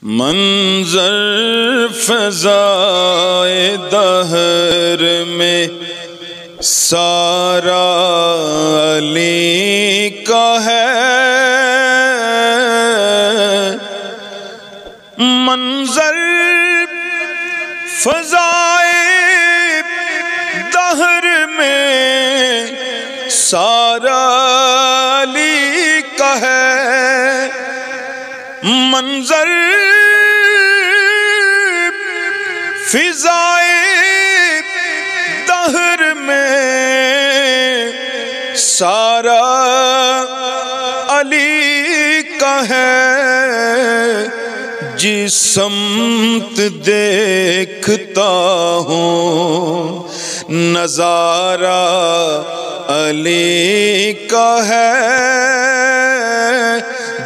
منظر فضائے دہر میں سارا علی کا ہے، منظر فضائے دہر میں سارا علی کا ہے، منظر فضائے دہر میں سارا علی کا ہے، جس سمت دیکھتا ہوں نظارہ علی کا ہے،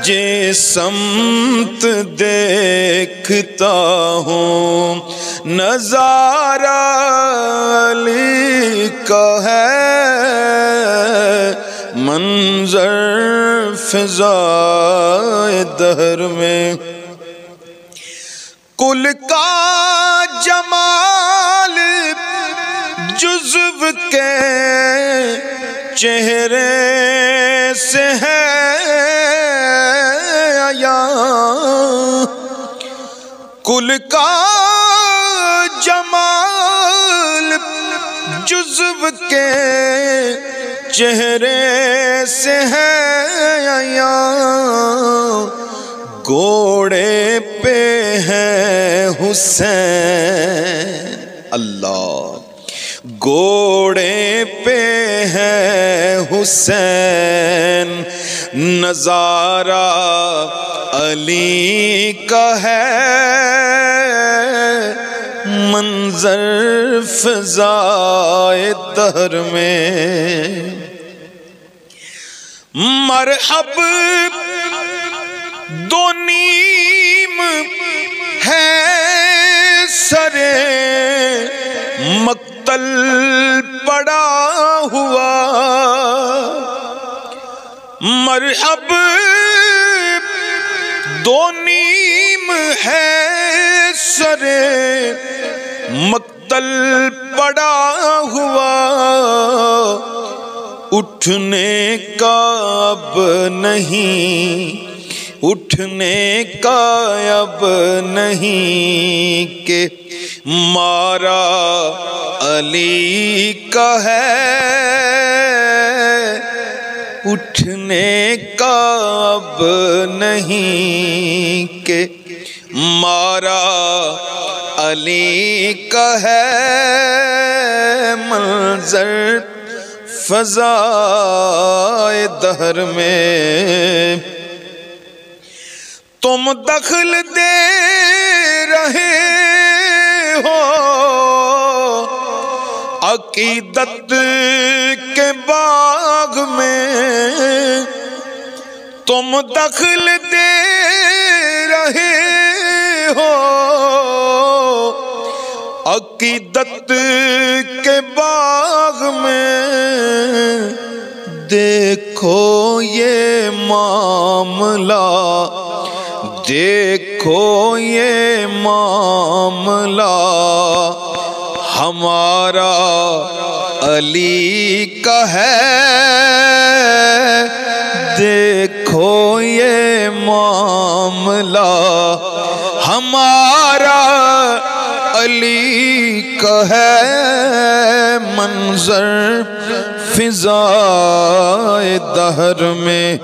جس سمت دیکھتا ہوں نظارہ علی کا ہے، منظر فضائے دہر میں کل کا جمال جزو کے چہرے سے ہے یا کل کا جمال جزو کے چہرے سے ہے یا گھوڑے پہ ہے حسین، اللہ گھوڑے پہ ہے حسین، نظارہ علی کا ہے، منظر فضائے دہر میں مرحب دو نیم ہے سرے مقتل پڑا ہوا، مرحب دو نیم ہے سرے مقتل پڑا ہوا، اٹھنے کا اب نہیں، اٹھنے کا اب نہیں کہ مارا علی کا ہے، اٹھنے کا اب نہیں کہ مارا علی کا ہے، منظر فضائے دہر میں تم دخل دے رہے ہو عقیدت کے باغ میں، تم دخل دے رہے ہو عقیدت کے باغ میں، دیکھو یہ معاملہ، دیکھو یہ معاملہ ہمارا علی کا ہے، دیکھو یہ معاملہ ہمارا علی کا ہے، منظر فضائے دہر میں